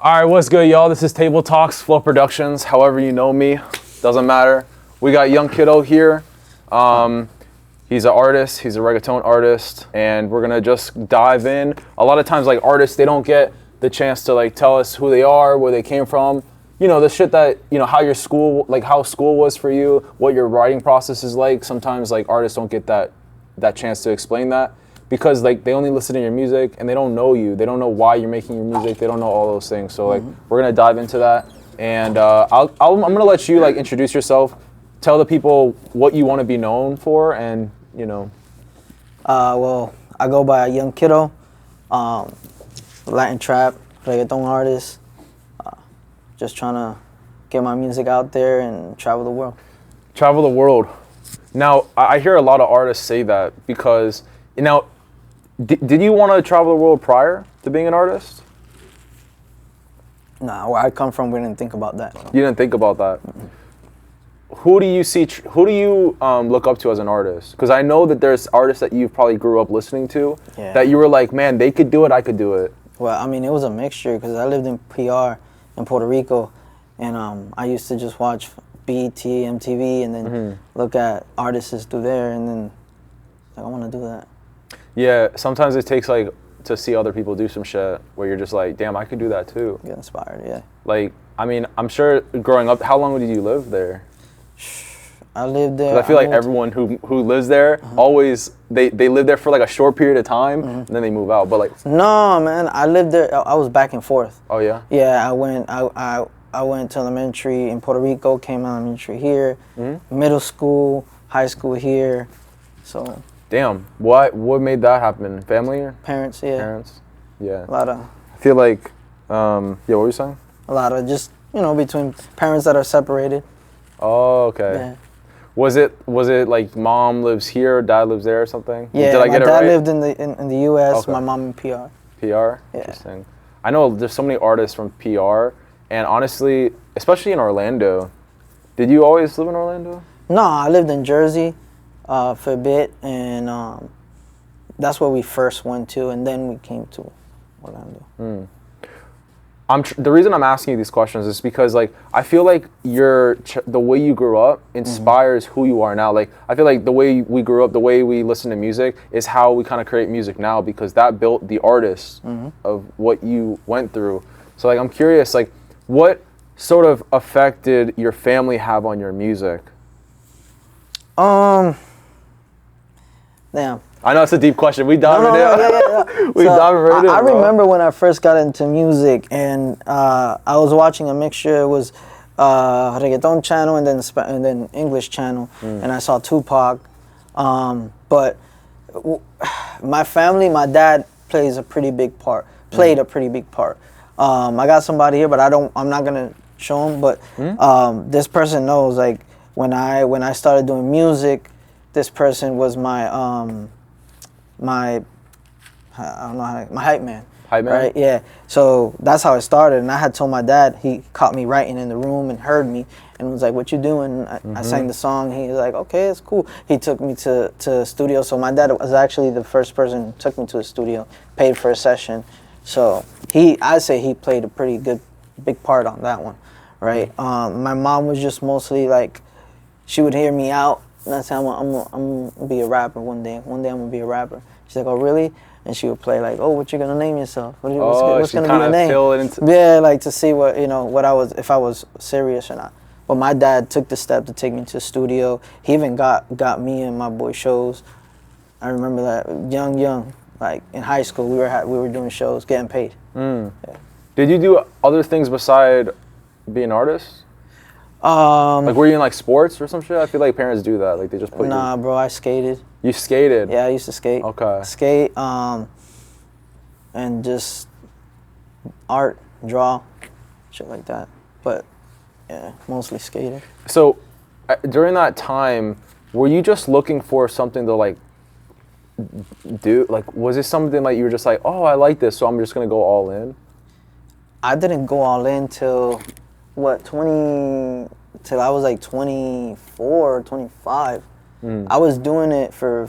All right, what's good, y'all? This is Table Talks, Flowproductionz. However you know me, doesn't matter. We got young Kiddoe here. He's an artist. He's a reggaeton artist, and we're gonna just dive in. A lot of times, like artists, they don't get the chance to like tell us who they are, where they came from. You know, the shit that how your school, like how school was for you, what your writing process is like. Sometimes, like artists don't get that chance to explain that. Because like they only listen to your music and they don't know you. They don't know why you're making your music. They don't know all those things. So like we're gonna dive into that, and I'm gonna let you like introduce yourself, tell the people what you want to be known for, and Well, I go by Young Kiddoe, Latin trap, reggaeton artist. Just trying to get my music out there and travel the world. Travel the world. Now I hear a lot of artists say that because Did you want to travel the world prior to being an artist? Nah, where I come from, we didn't think about that. You didn't think about that. Who do you look up to as an artist? Because I know that there's artists that you probably grew up listening to that you were like, man, they could do it, I could do it. Well, I mean, it was a mixture because I lived in PR in Puerto Rico, and I used to just watch BET, MTV, and then look at artists through there, and then like, I want to do that. Yeah, sometimes it takes like to see other people do some shit where you're just like, damn, I could do that too. Get inspired, yeah. Like, I mean, I'm sure growing up, how long did you live there? I lived there. 'Cause I feel like everyone who lives there always they live there for like a short period of time and then they move out. But like, no, man, I lived there. I was back and forth. Oh yeah. Yeah, I went to elementary in Puerto Rico, came elementary here, middle school, high school here, so. Damn, what made that happen? Family or? Parents, yeah. Parents, yeah. A lot of. I feel like, yeah. What were you saying? A lot of just between parents that are separated. Oh, okay. Yeah. Was it like mom lives here, dad lives there, or something? Yeah, Did I get it right? My dad lived in the U.S. Okay. My mom in PR. PR. Yeah. Interesting. I know there's so many artists from PR, and honestly, especially in Orlando. Did you always live in Orlando? No, I lived in Jersey. For a bit, and that's where we first went to, and then we came to Orlando. The reason I'm asking you these questions is because like I feel like the way you grew up inspires who you are now. Like I feel like the way we grew up, the way we listen to music is how we kind of create music now because that built the artists of what you went through. So like I'm curious, like what sort of effect did your family have on your music? Damn. I know it's a deep question. We diving in. Yeah. We diving right in. I remember when I first got into music, and I was watching a mixture. It was reggaeton channel and then English channel, and I saw Tupac. But my family, my dad played a pretty big part. I got somebody here, but I'm not gonna show him. But this person knows. Like when I started doing music. This person was my my hype man. Hype man? Right? Yeah. So that's how it started. And I had told my dad, he caught me writing in the room and heard me and was like, "What you doing?" I sang the song. He was like, "Okay, it's cool." He took me to the studio. So my dad was actually the first person who took me to the studio, paid for a session. So I'd say he played a pretty big part on that one, right? My mom was just mostly like, she would hear me out. And I said, I'm gonna be a rapper one day. One day I'm gonna be a rapper. She's like, "Oh, really?" And she would play like, "Oh, what you gonna name yourself? What's gonna be the name?" Yeah, like to see what if I was serious or not. But my dad took the step to take me to the studio. He even got me and my boy shows. I remember that young, like in high school, we were doing shows, getting paid. Yeah. Did you do other things beside being an artist? Like were you in like sports or some shit? I feel like parents do that. Like they just put Nah, bro, I skated. You skated? Yeah, I used to skate. Okay. Skate, and just art, draw, shit like that. But yeah, mostly skating. So during that time, were you just looking for something to like do? Like was it something like you were just like, "Oh, I like this, so I'm just gonna go all in"? I didn't go all in till till I was like 24 or 25. I was doing it for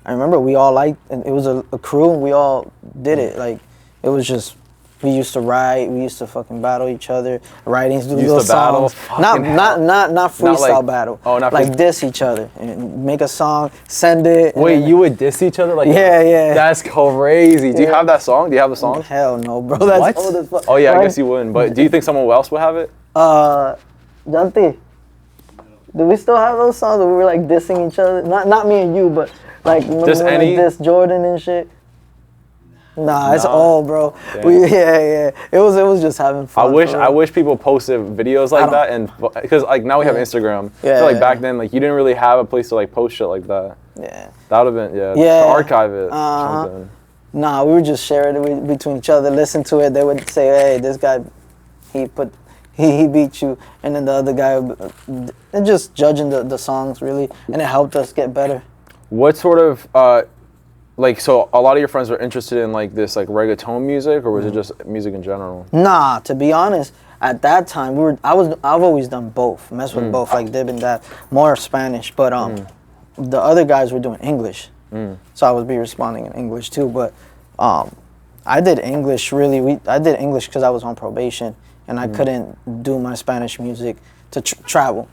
I remember we all liked, and it was a crew, and we all did it. Like, it was just We used to write. We used to fucking battle each other, writing Used little to battle? songs. Not freestyle like- battle. oh, not like freestyle. diss each other and make a song, send it. and Wait, then- you would diss each other like? Yeah. That's crazy. Do you Yeah. have that song? Do you have the song? Hell no, bro. That's What? old as fuck. Oh yeah, I Right? guess you wouldn't. But do you think someone else would have it? Janti, do we still have those songs where we were like dissing each other? Not me and you, but like remember Just when, any- like diss Jordan and shit. Nah, it's Nah. old, bro. Damn. Yeah. It was just having fun. I wish people posted videos like that, and because like now we have Instagram. Yeah, I feel like yeah. back then, like you didn't really have a place to like post shit like that. Yeah. That would have been Yeah. to archive it. Or Uh-huh. something. Nah, we would just share it between each other, listen to it. They would say, "Hey, this guy, he beat you," and then the other guy, and just judging the songs really, and it helped us get better. What sort of like so a lot of your friends were interested in like this like reggaeton music, or was it just music in general? Nah, to be honest, at that time I've always done both, mess with both, like Dib and that, more Spanish, but the other guys were doing English, so I would be responding in English too. But I did English really. I did English because I was on probation and I couldn't do my Spanish music to travel.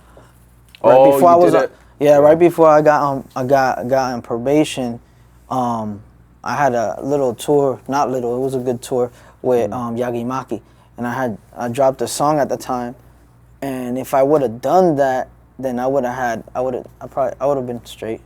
Oh, you did it? Right before I got on probation. I had a little tour, not little, it was a good tour with Yagi Maki, and I dropped a song at the time, and if I would have done that, then I would have been straight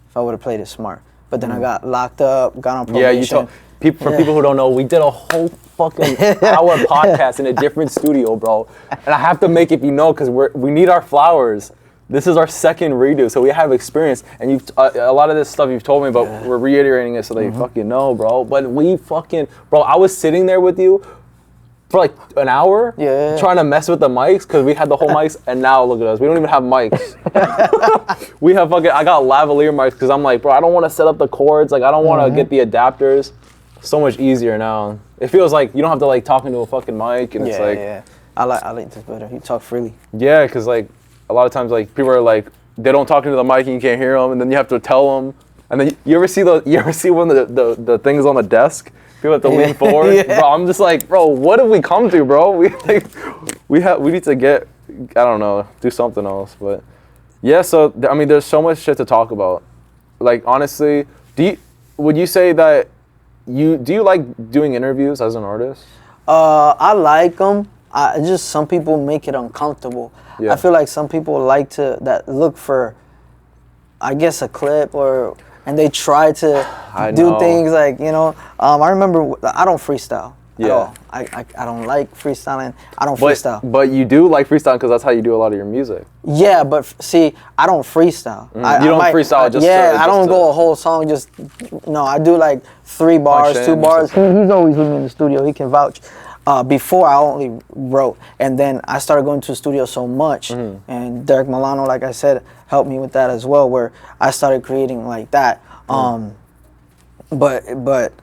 if I would have played it smart. But then I got locked up, got on probation. Yeah, you told people who don't know, we did a whole fucking hour podcast in a different studio, bro. And I have to make it, because we need our flowers. This is our second redo, so we have experience, and you've a lot of this stuff you've told me, but we're reiterating it so that you fucking know, bro. But I was sitting there with you for like an hour, trying to mess with the mics because we had the whole mics, and now look at us, we don't even have mics. I got lavalier mics because I'm like, bro, I don't want to set up the cords, like I don't want to get the adapters. So much easier now. It feels like you don't have to like talk into a fucking mic, and it's like, I like this better. You talk freely. Yeah, because like a lot of times like people are like they don't talk into the mic and you can't hear them, and then you have to tell them. And then you ever see one of the things on the desk? People have to lean forward. Bro, I'm just like, bro, what have we come to, bro? We need to get, I don't know, do something else. But yeah, so I mean, there's so much shit to talk about. Like honestly, would you say that do you like doing interviews as an artist? I like them. Just some people make it uncomfortable. Yeah. I feel like some people like to look for, I guess, a clip and they try to do things like, I remember I don't freestyle at all. I don't like freestyling. I don't freestyle. But you do like freestyling because that's how you do a lot of your music. Yeah, but see, I don't freestyle. You don't freestyle just I don't go a whole song I do like 3 bars, 2 bars. He's always with me in the studio. He can vouch. Before I only wrote, and then I started going to the studio so much, and Derek Milano, like I said, helped me with that as well, where I started creating like that. But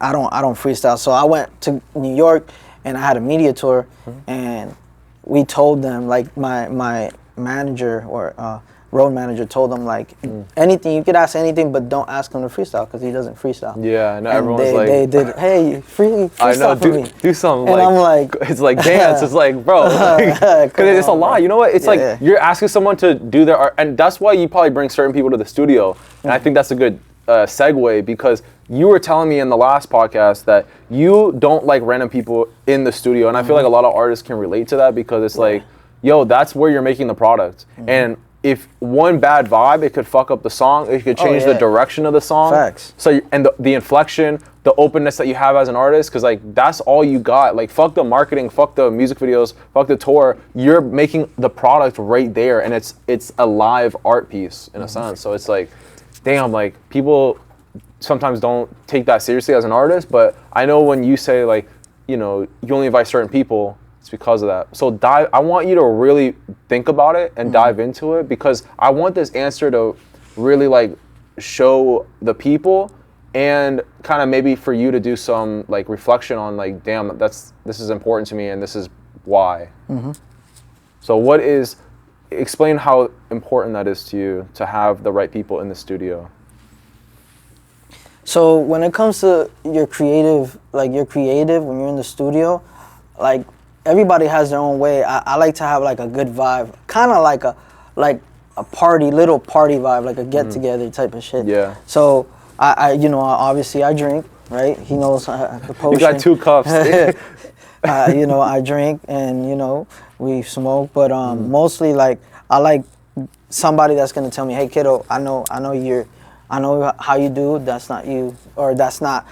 I don't freestyle. So I went to New York and I had a media tour, and we told them, like my manager or road manager told them, like, anything, you could ask anything, but don't ask him to freestyle because he doesn't freestyle. Yeah, I know, and everyone's like, they did, hey, freestyle I know, for me. do something. And like, I'm like, it's like dance. It's like, bro, because it's a lot. You know what? It's like you're asking someone to do their art, and that's why you probably bring certain people to the studio. And I think that's a good segue, because you were telling me in the last podcast that you don't like random people in the studio, and I feel like a lot of artists can relate to that, because it's like, yo, that's where you're making the product, and if one bad vibe, it could fuck up the song. It could change the direction of the song. Facts. So and the inflection, the openness that you have as an artist, because like that's all you got. Like fuck the marketing, fuck the music videos, fuck the tour. You're making the product right there, and it's a live art piece in a sense. So it's like, damn, like people sometimes don't take that seriously as an artist. But I know when you say like, you only invite certain people, it's because of that. So I want you to really think about it and dive into it, because I want this answer to really like show the people, and kind of maybe for you to do some like reflection on like, damn, this is important to me and this is why. So explain how important that is to you to have the right people in the studio. So when it comes to you're creative when you're in the studio, like everybody has their own way. I like to have like a good vibe, kind of like a party, little party vibe, like a get together type of shit. Yeah. So I you know, obviously I drink, right? He knows the potion. You got 2 cups. You know, I drink and, you know, we smoke, but mostly like I like somebody that's gonna tell me, hey kiddo, I know how you do, that's not you, or that's not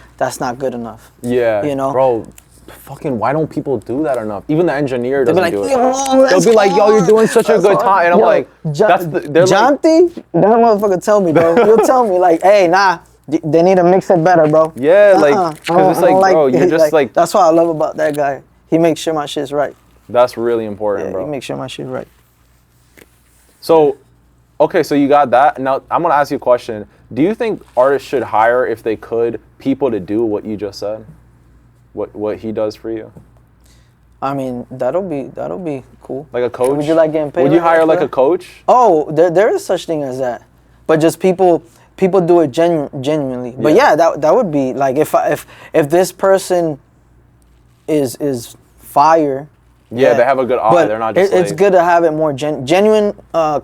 good enough. Yeah. You know? Bro, fucking why don't people do that enough? Even the engineer They'll doesn't be like, do it. yo, They'll be like, yo, you're doing such a good time. And I'm like, they're like, Jonty, that motherfucker tell me, bro. He'll tell me like, hey, nah, they need to mix it better, bro. yeah, like, cause it's like, bro, you're just like, that's what I love about that guy. He makes sure my shit's right. that's really important, Yeah, bro. he makes sure my shit's right. So, okay, so you got that. Now I'm gonna ask you a question. Do you think artists should hire, if they could, people to do what you just said? What he does for you? I mean, that'll be cool. Like a coach? Would you like getting paid? Would you hire like a coach? Oh, there is such thing as that, but just people do it genuinely. But yeah, that would be like if this person is fire. Yeah, they have a good eye. But They're not just it's like, good to have it more genuine.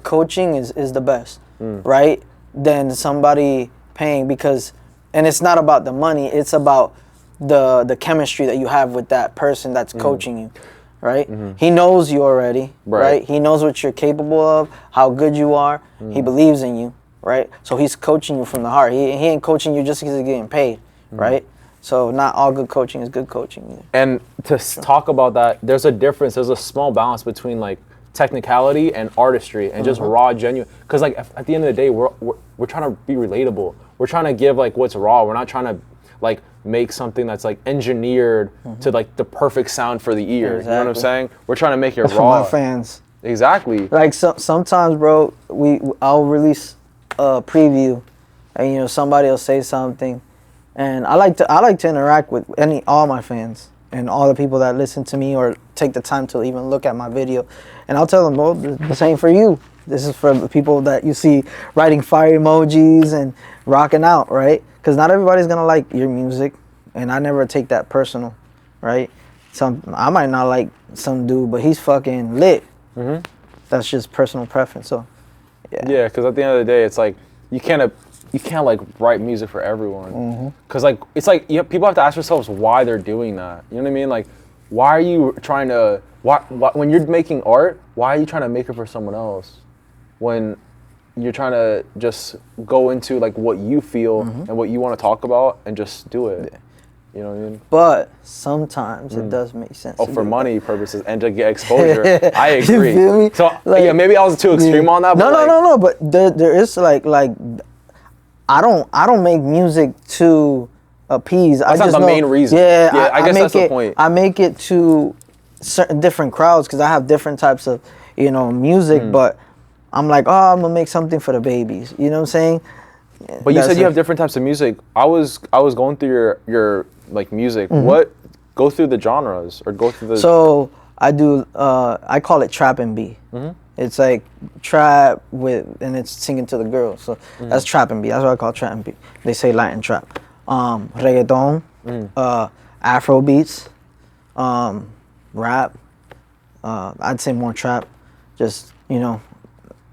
Coaching is the best, right? Than somebody paying, because, and it's not about the money. It's about the chemistry that you have with that person that's coaching you, right? He knows you already, right? He knows what you're capable of, how good you are. He believes in you, right? So he's coaching you from the heart. He ain't coaching you just because he's getting paid, right? So not all good coaching is good coaching either. And to talk about that, there's a difference. There's a small balance between like technicality and artistry and just raw, genuine. Because like at the end of the day, we're trying to be relatable. We're trying to give like what's raw. We're not trying to like make something that's like engineered to like the perfect sound for the ear. Exactly. You know what I'm saying? We're trying to make it That's raw. for my fans. Exactly. Like sometimes, bro, I'll release a preview, and you know somebody will say something, and I like to interact with all my fans and all the people that listen to me or take the time to even look at my video, and I'll tell them, well, the same for you. This is for the people that you see writing fire emojis and rocking out, right? Because not everybody's gonna like your music, and I never take that personal, right? I might not like some dude, but he's fucking lit. That's just personal preference. So, yeah, because at the end of the day, it's like you can't like write music for everyone. Because like it's like people have to ask themselves why they're doing that. You know what I mean? Like, why are you trying to when you're making art? Why are you trying to make it for someone else? When you're trying to just go into like what you feel and what you want to talk about and just do it. Yeah. You know what I mean? But sometimes it does make sense. Oh, for money purposes and to get exposure. I agree. You feel me? So like, yeah, maybe I was too extreme on that. No. But there is like I don't make music to appease. That's not the main reason. Yeah, I guess that's the point. I make it to certain different crowds because I have different types of music, but I'm like, oh, I'm gonna make something for the babies. You know what I'm saying? But you said you have different types of music. I was going through your like music. Go through the genres or go through the. So I do. I call it trap and B. It's like trap and it's singing to the girls. So that's trap and B. That's what I call trap and B. They say Latin trap. Reggaeton, Afro beats, rap. I'd say more trap. Just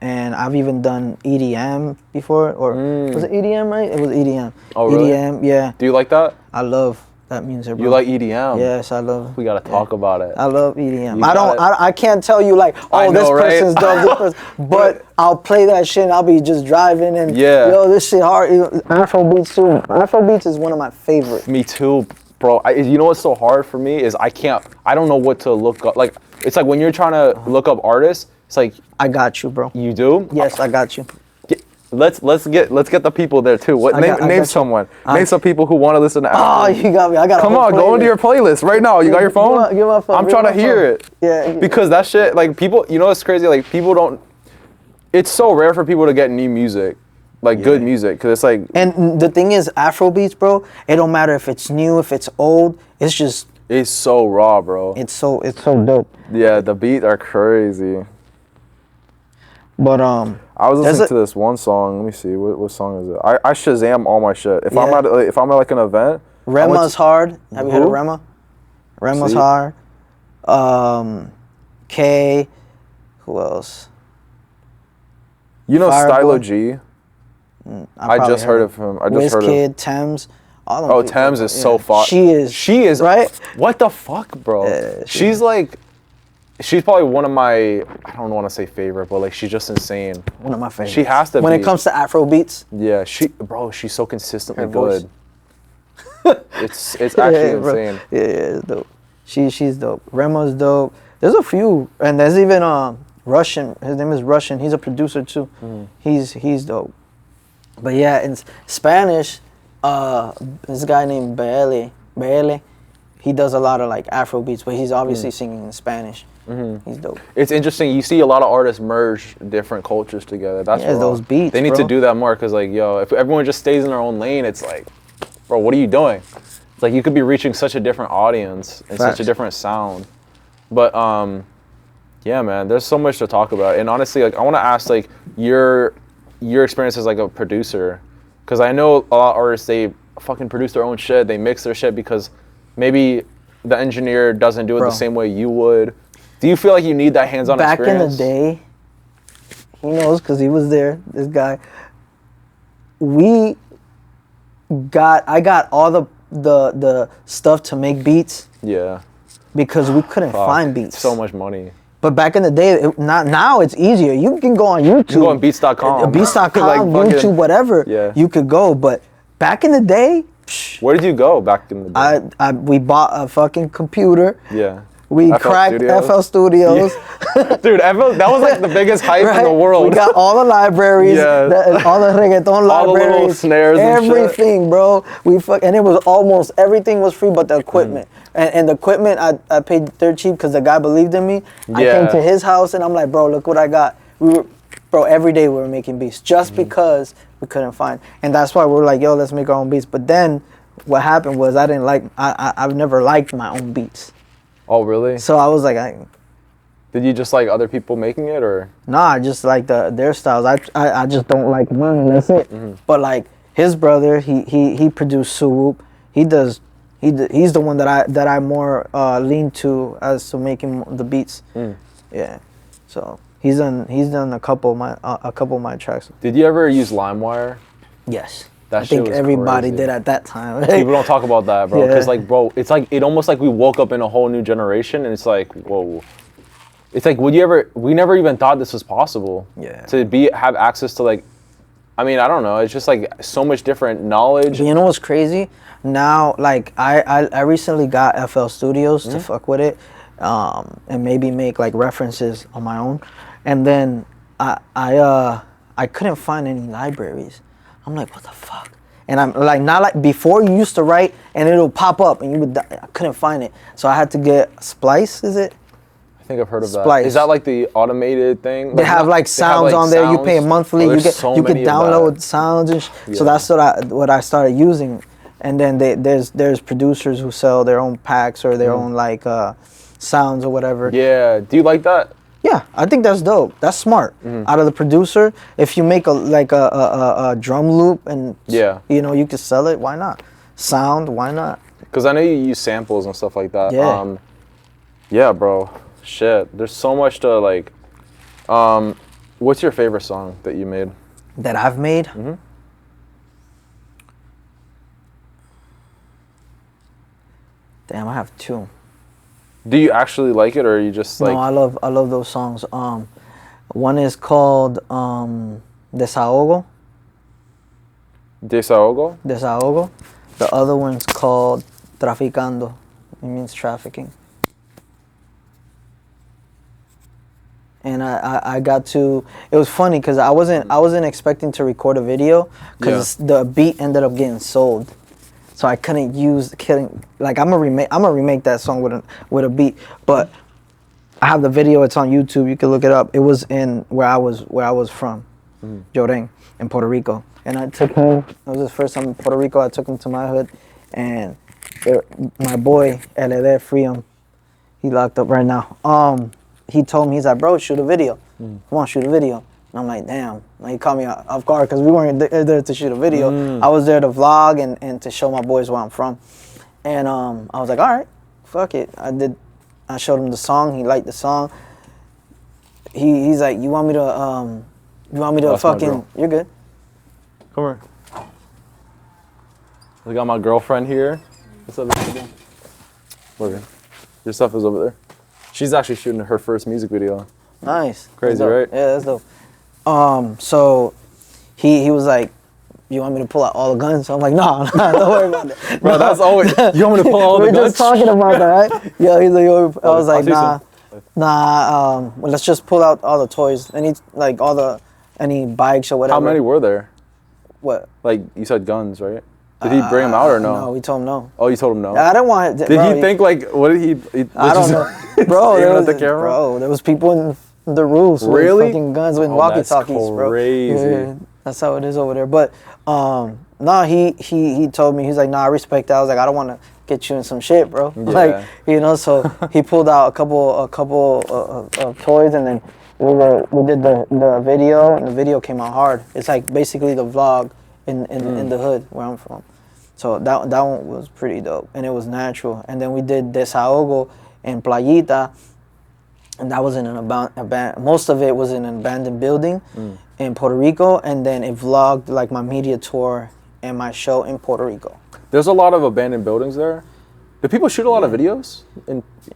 and I've even done EDM before, or was it EDM, right? It was EDM. Oh, really? EDM, yeah. Do you like that? I love that music, bro. You like EDM? Yes, I love. We gotta talk about it. I love EDM. You I can't tell you like, oh, this person's dope, this person, but I'll play that shit and I'll be just driving and yo, this shit hard. Afro beats too. Afro beats is one of my favorites. Me too, bro. You know what's so hard for me is I don't know what to look up. Like it's like when you're trying to look up artists, it's like I got you, bro. You do? Yes, I got you. Let's get the people there too. Name someone. Name some people who want to listen to. Oh, you got me. I got. Come on, go into your playlist right now. You got your phone? Give my phone. I'm trying to hear it. Yeah. Because that shit, like people, it's crazy. Like people don't. It's so rare for people to get new music, like good music, because it's like. And the thing is, Afro beats, bro. It don't matter if it's new, if it's old. It's just. It's so raw, bro. It's so dope. Yeah, the beats are crazy. But I was listening to this one song. Let me see. What song is it? I Shazam all my shit. If I'm at like an event. Rema's hard. Have you heard of Rema? Rema's hard. K. Who else? You know Fireboy. Stylo G? I I just heard of him. I just heard of. Wizkid, Thames. All them Oh, people, Thames is so far. She is. She is right. What the fuck, bro? Yeah, she's like, she's probably one of my. I don't want to say favorite, but like she's just insane. One of my favorites. She has to when be. it comes to Afro beats. Yeah, she's so consistently Her voice. good. It's actually insane. Yeah, it's dope. She's dope. Rema's dope. There's a few, and there's even Russian. His name is Russian. He's a producer too. He's dope. But yeah, in Spanish, this guy named Baele, he does a lot of like Afro beats, but he's obviously singing in Spanish. He's dope. It's interesting. You see a lot of artists merge different cultures together. That's Yeah, raw. those beats, They need bro. to do that more because, like, yo, if everyone just stays in their own lane, it's like, bro, what are you doing? It's like you could be reaching such a different audience and such a Facts. different sound. But yeah, man, there's so much to talk about. And honestly, like, I want to ask, like, your experience as like a producer, because I know a lot of artists, they fucking produce their own shit. They mix their shit because maybe the engineer doesn't do it Bro. the same way you would. Do you feel like you need that hands-on Back experience? in the day, he knows because he was there. This guy. I got all the stuff to make beats Yeah. because we couldn't Fuck, find beats. So much money. But back in the day, now it's easier. You can go on YouTube. You go on beats.com. Beats.com, Like fucking- YouTube, whatever. Yeah. You could go. But back in the day, psh, Where did you go back in the day? we bought a fucking computer. Yeah. We FL cracked Studios? FL Studios. Dude, that was like the biggest hype in the world. We got all the libraries, Yeah. all the reggaeton All the libraries, little snares and shit. everything, bro. And it was almost everything was free, but the equipment. And the equipment, I paid dirt cheap because the guy believed in me. I Yeah. came to his house and I'm like, bro, look what I got. Every day we were making beats just because we couldn't find. And that's why we were like, yo, let's make our own beats. But then what happened was I've never liked my own beats. Oh, really? So I was like, Did you just like other people making it, or? nah, I just like their styles. I just don't like mine. That's it. But like his brother, he produced Swoop. He's the one that I more lean to as to making the beats. Yeah. So he's done a couple of my tracks. Did you ever use LimeWire? Yes. That I shit think was everybody crazy. did at that time. People don't talk about that, bro. Because Yeah. like, bro, it's like it almost like we woke up in a whole new generation, and it's like, whoa. It's like, we never even thought this was possible. Yeah. To have access to like, I mean, I don't know. It's just like so much different knowledge. But you know what's crazy? Now, like I recently got FL Studios to fuck with it, and maybe make like references on my own, and then I couldn't find any libraries. I'm like, what the fuck? And I'm like, not like before you used to write and it'll pop up and I couldn't find it, so I had to get Splice. Is it? I think I've heard of that. Splice. Is that like the automated thing? They have like sounds on there. You pay a monthly. Oh, you there's so can many of download that. sounds and so Yeah. that's what I started using. And then there's producers who sell their own packs or their own like sounds or whatever. Yeah. Do you like that? Yeah, I think that's dope. That's smart. Out of the producer, if you make a drum loop and Yeah. you could sell it. Why not? Sound. Why not? Because I know you use samples and stuff like that. Yeah. Yeah, bro. Shit. There's so much to like. What's your favorite song that you made? That I've made. Damn, I have two. Do you actually like it, or are you just like? No, I love those songs. One is called Desahogo. Desahogo? Desahogo. The other one's called Traficando. It means trafficking. And I got to. It was funny because I wasn't expecting to record a video because the beat ended up getting sold, so I couldn't like I'm gonna remake that song with a beat, but I have the video. It's on YouTube. You can look it up. It was in where I was from, Jordan, in Puerto Rico, and I took him. It was his first time in Puerto Rico. I took him to my hood, and my boy LD, free him. He locked up right now. He told me, he's like, bro, shoot a video. Come on, shoot a video. And I'm like, damn. And he caught me off guard because we weren't there to shoot a video. I was there to vlog and to show my boys where I'm from. And I was like, all right, fuck it. I I showed him the song. He liked the song. He's like, you want me to That's my fucking? girl. You're good. Come here. I got my girlfriend here. What's up, baby? Look, your stuff is over there. She's actually shooting her first music video. Nice. Crazy, That's dope. right? Yeah, that's dope. So he was like, you want me to pull out all the guns? So I'm like, no, don't worry about that. Bro, No. that's always. You want me to pull all the We're guns? just talking about that, right? Yeah, he's like, I was like, I'll see well, let's just pull out all the toys. Any bikes or whatever. How many were there? What? Like, you said guns, right? Did he bring them out or no? No, we told him no. Oh, you told him no? I didn't want. Did he think, like, what did he I don't know, bro. Aiming at the camera? Bro, there was people in the roofs Really? with fucking guns with Oh, walkie-talkies, that's bro. crazy. Yeah, that's how it is over there. But no, he told me, he's like, nah, I respect that. I was like, I don't want to get you in some shit, bro. Yeah. Like, you know. So he pulled out a couple of toys, and then we did the video, and the video came out hard. It's like basically the vlog in the hood where I'm from. So that one was pretty dope, and it was natural. And then we did Desahogo in Playita, and that was in most of it was in an abandoned building in Puerto Rico, and then it vlogged like my media tour and my show in Puerto Rico. There's a lot of abandoned buildings there. Do people shoot a lot of videos?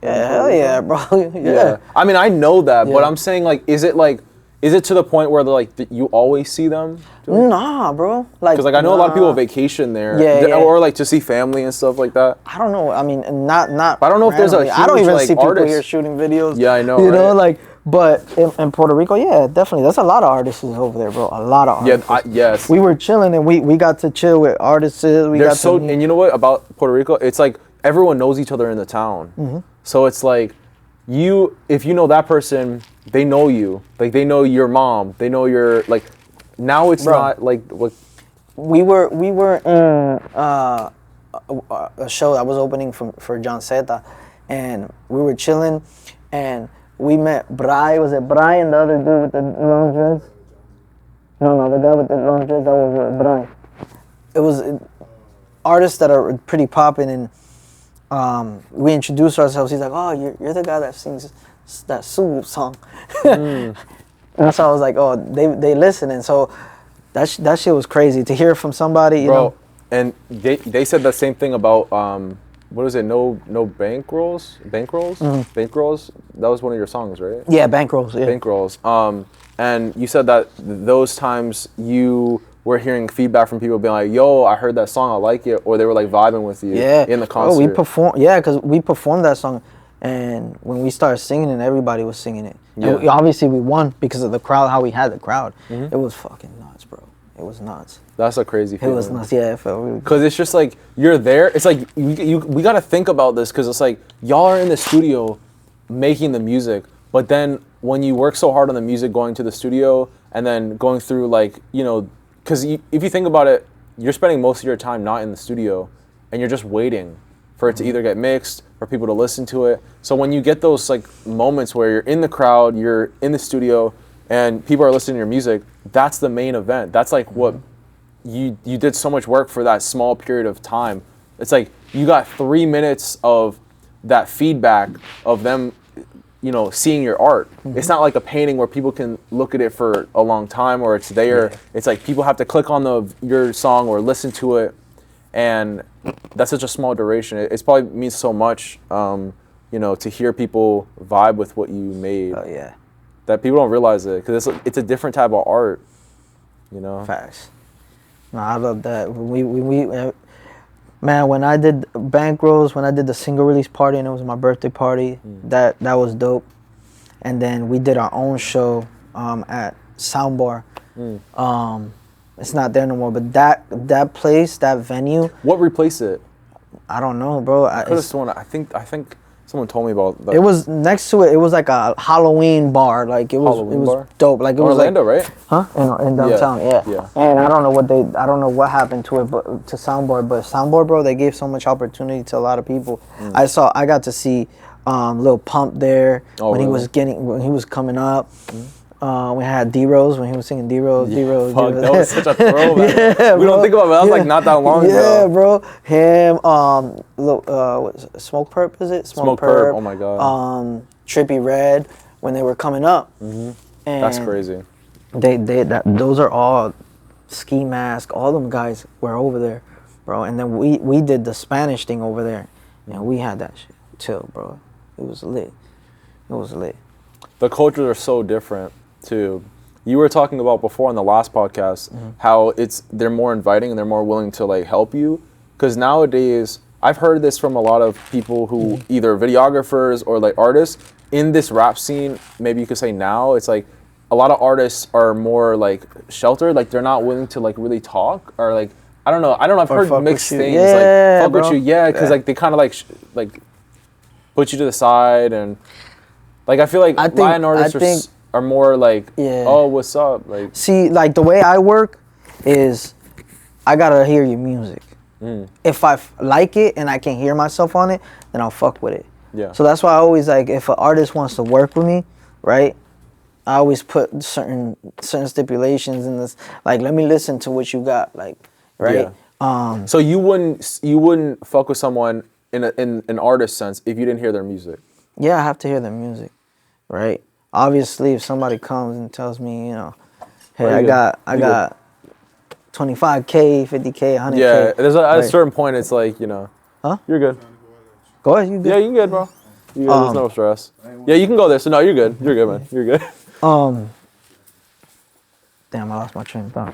Yeah, hell yeah, bro. Yeah. I mean, I know that, but Yeah. I'm saying, like, is it to the point where, like, you always see them? Nah, bro. Because, like, I know a lot of people vacation there. Yeah. Or, like, to see family and stuff like that. I don't know. I mean, not. I don't know if there's a randomly. I don't huge, even like, see people artist. here shooting videos. Yeah, I know, You know, right? like, but in Puerto Rico, yeah, definitely. There's a lot of artists over there, bro. A lot of artists. Yeah, yes. We were chilling, and we got to chill with artists. And you know what about Puerto Rico? It's like everyone knows each other in the town. Mm-hmm. So it's like if you know that person, they know you. Like, they know your mom. They know your, like, now it's Bro. not like what. We were in a show that was opening for John Zeta, and we were chilling, and we met Bri. Was it Bri and the other dude with the long dreads? No, the guy with the long dreads, that was Bri. It was artists that are pretty popping, and we introduced ourselves. He's like, oh, you're the guy that sings that Subu song. And so I was like, oh, they listen, and so that shit was crazy to hear from somebody, you know. And they said the same thing about what is it? No bankrolls. Bankrolls. That was one of your songs, right? Yeah, bankrolls. Yeah. Bankrolls. And you said that those times you were hearing feedback from people being like, "Yo, I heard that song, I like it," or they were like vibing with you in the concert. Oh, we performed. Yeah, because we performed that song, and when we started singing it, everybody was singing it. Yeah. And obviously, we won because of the crowd. How we had the crowd, it was fucking nuts, bro. It was nuts. That's a crazy feeling. It was nuts. Yeah, it felt really good. Because it's just like, you're there. It's like, we got to think about this, because it's like, y'all are in the studio making the music, but then when you work so hard on the music, going to the studio, and then going through, like, you know, because if you think about it, you're spending most of your time not in the studio, and you're just waiting for it to either get mixed, for people to listen to it. So when you get those, like, moments where you're in the crowd, you're in the studio, and people are listening to your music, that's the main event. That's like what you did so much work for that small period of time. It's like you got 3 minutes of that feedback of them, you know, seeing your art. It's not like a painting where people can look at it for a long time, or it's there. Yeah. It's like people have to click on your song or listen to it, and that's such a small duration. It probably means so much, you know, to hear people vibe with what you made. Oh yeah. That people don't realize it, because it's a different type of art, you know. Facts. No, I love that. Man, when I did Bankrolls, when I did the single release party, and it was my birthday party, that was dope. And then we did our own show at Soundbar. It's not there no more, but that place, that venue. What replaced it? I don't know, bro. I could have sworn. I think someone told me about that. It was next to it. It was like a Halloween bar. Like it was dope. Like it was Orlando, like, right? Huh? In downtown, yeah. And I don't know what happened to it, but to Soundboard. But Soundboard, bro, they gave so much opportunity to a lot of people. I got to see Lil Pump there when he was coming up. We had D-Rose when he was singing D-Rose, D-Rose. Fuck, D-Rose. that was such a throwback. Yeah, we don't think about it. That was like not that long Yeah, ago. bro. Him, what is it? Smoke Perp, is it? Smoke Perp, oh my God. Trippie Redd when they were coming up. And That's crazy. Those are all Ski Mask. All them guys were over there, bro. And then we did the Spanish thing over there, and we had that shit too, bro. It was lit. It was lit. The cultures are so different too. You were talking about before on the last podcast how they're more inviting and they're more willing to like help you. Because nowadays, I've heard this from a lot of people who either videographers or like artists in this rap scene. Maybe you could say now it's like a lot of artists are more like sheltered. Like they're not willing to like really talk or like I don't know. I've heard mixed things yeah, like fuck bro. with you, yeah, because like they kind of like put you to the side and like I feel like Latin artists are more like oh what's up like. See, like the way I work is I gotta hear your music. If I like it and I can hear myself on it, then I'll fuck with it. Yeah. So that's why I always like if an artist wants to work with me, right? I always put certain stipulations in this. Like, let me listen to what you got, like, right? Yeah. So you wouldn't fuck with someone in an artist sense if you didn't hear their music. Yeah, I have to hear their music, right? Obviously, if somebody comes and tells me, you know, hey, I got 25K, 50K, 100K. Yeah, there's at a certain point, it's like, you know, you're good. Go ahead, you good. Yeah, you good, bro. You good. There's no stress. Yeah, you can go there. So no, you're good. You're good, man. You're good. Damn, I lost my train of thought.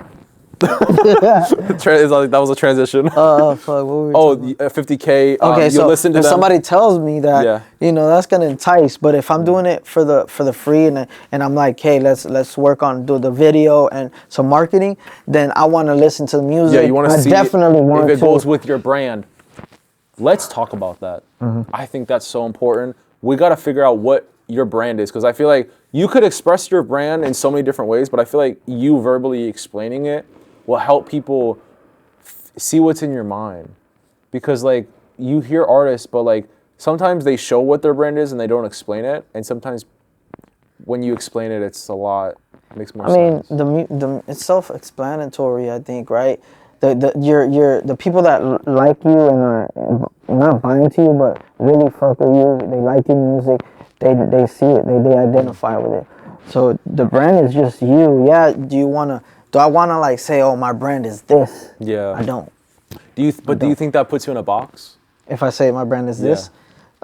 That was a transition. Fuck, what were we talking about? 50K. Okay, so listen to if them. somebody tells me that, you know, that's gonna entice. But if I'm doing it for the free and I'm like, hey, let's work on do the video and some marketing, then I want to listen to the music. Yeah, you want to see definitely want if it goes with your brand. Let's talk about that. I think that's so important. We got to figure out what your brand is because I feel like you could express your brand in so many different ways, but I feel like you verbally explaining it will help people see what's in your mind. Because like you hear artists, but like sometimes they show what their brand is and they don't explain it, and sometimes when you explain it, it's a lot. It makes more sense. I mean, it's self-explanatory. I think, right? The people that like you and are not buying to you, but really fuck with you. They like your music. They see it. They identify with it. So the brand is just you. Yeah. Do I wanna like say, oh, my brand is this? Yeah. I don't. Do you think that puts you in a box? If I say my brand is this,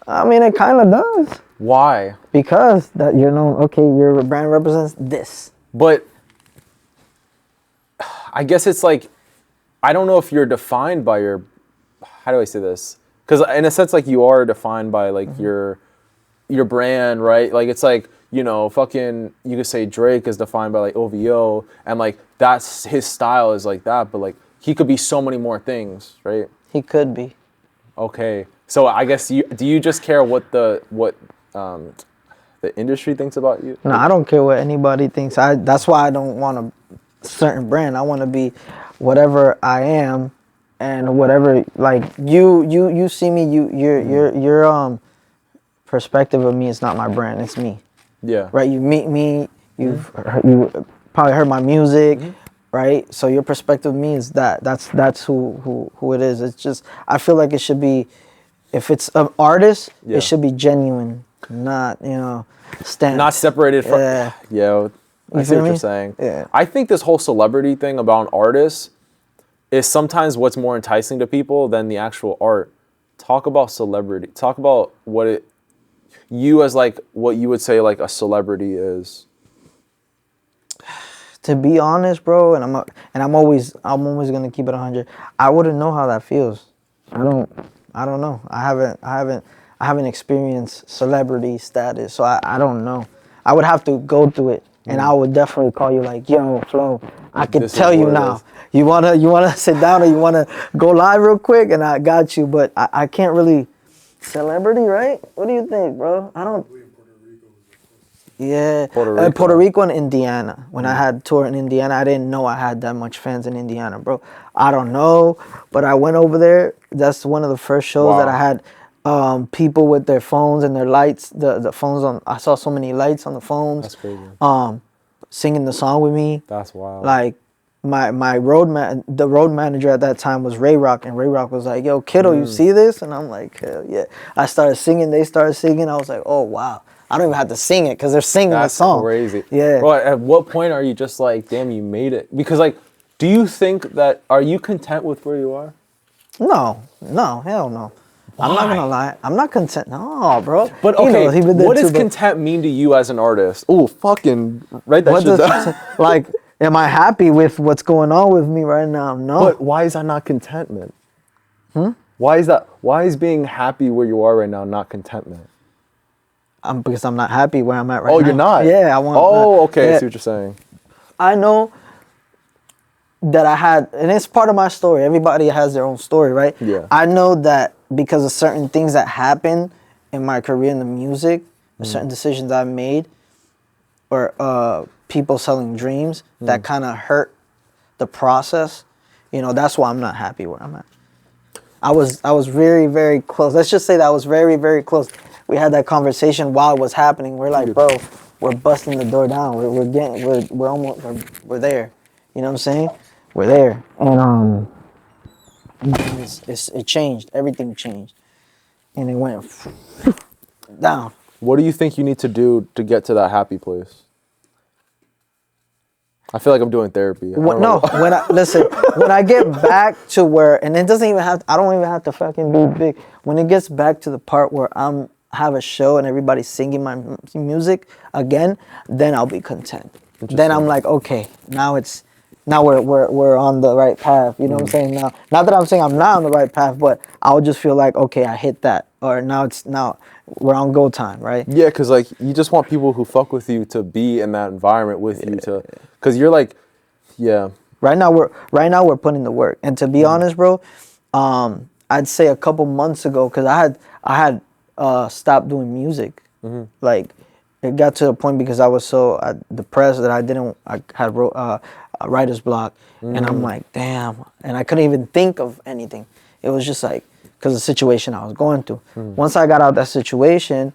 I mean it kind of does. Why? Because that okay, your brand represents this. But I guess it's like, I don't know if you're defined by your, how do I say this? Because in a sense, like you are defined by like your brand, right? Like it's like, you know, fucking, you could say Drake is defined by like OVO and like that's his style is like that, but like he could be so many more things, right? He could be. Okay. So I guess do you just care what the industry thinks about you? No, I don't care what anybody thinks. That's why I don't want a certain brand. I want to be whatever I am, and whatever like you see me. Your perspective of me is not my brand. It's me. Yeah. Right. You meet me. You probably heard my music. Right. So your perspective of me is that. That's who it is. It's just I feel like it should be. If it's an artist, it should be genuine, not stamped. Not separated from. Yeah. I see what you're saying. Yeah. I think this whole celebrity thing about an artist is sometimes what's more enticing to people than the actual art. Talk about celebrity. Talk about you as like what you would say like a celebrity is. To be honest, bro, and I'm always gonna keep it 100. I wouldn't know how that feels. I don't know. I haven't experienced celebrity status, so I don't know. I would have to go through it. And I would definitely call you like, yo, Flo, I can tell you now. You wanna sit down or you wanna go live real quick, and I got you. But I can't really celebrity, right? What do you think, bro? I don't. Yeah, Puerto Rico and Indiana. When I had tour in Indiana, I didn't know I had that much fans in Indiana, bro. I don't know, but I went over there. That's one of the first shows that I had. People with their phones and their lights, the phones on. I saw so many lights on the phones. That's crazy. singing the song with me. That's wild. Like the road manager at that time was Ray Rock, and Ray Rock was like, "Yo, Kiddoe, you see this?" And I'm like, "Hell yeah!" I started singing. They started singing. I was like, "Oh wow!" I don't even have to sing it because they're singing the song. That's crazy. Yeah. Bro, at what point are you just like, damn, you made it? Because like, do you think that, are you content with where you are? No, hell no. I'm not gonna lie. I'm not content. No, bro. But okay, what does content mean to you as an artist? Oh, fucking write that shit down. Like, am I happy with what's going on with me right now? No. But why is that not contentment? Why is that? Why is being happy where you are right now not contentment? Because I'm not happy where I'm at right now. Oh, you're not? Yeah, I want. Oh, okay. Yeah. I see what you're saying. I know that I had, and it's part of my story. Everybody has their own story, right? Yeah. I know that because of certain things that happened in my career in the music, certain decisions I made, or people selling dreams that kind of hurt the process. You know, that's why I'm not happy where I'm at. I was very, very close. Let's just say that I was very, very close. We had that conversation while it was happening. We're like, bro, we're busting the door down. We're almost there. You know what I'm saying? We're there. And it changed. Everything changed. And it went down. What do you think you need to do to get to that happy place? I feel like I'm doing therapy. When I get back to where, and it doesn't even have, I don't even have to fucking be big. When it gets back to the part where have a show and everybody's singing my music again, then I'll be content. Then I'm like, okay, now we're on the right path. You know what I'm saying? Now, not that I'm saying I'm not on the right path, but I'll just feel like, okay, I hit that, or now we're on go time, right? Yeah, because like you just want people who fuck with you to be in that environment with you because you're like, yeah. Right now we're putting the work, and to be honest, bro, I'd say a couple months ago, because I had stopped doing music. Like it got to the point because I was so depressed that I had writer's block, and I'm like, damn, and I couldn't even think of anything. It was just like, because of the situation I was going through. Once I got out of that situation,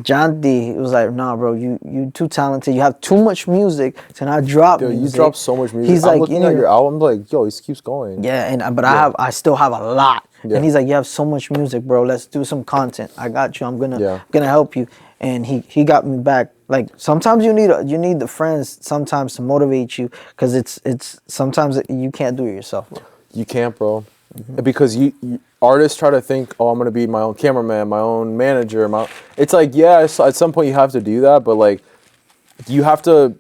John D was like, nah, bro, you too talented. You have too much music to not drop music. You drop so much music. He's I'm like, looking at your album, like, yo, he keeps going. Yeah, but I still have a lot. Yeah. And he's like, you have so much music, bro. Let's do some content. I got you. I'm gonna help you. And he got me back. Like sometimes you need the friends sometimes to motivate you, because it's sometimes you can't do it yourself, bro. You can't, bro. Because you artists try to think, oh, I'm gonna be my own cameraman, my own manager. It's like, yeah, at some point you have to do that, but like you have to.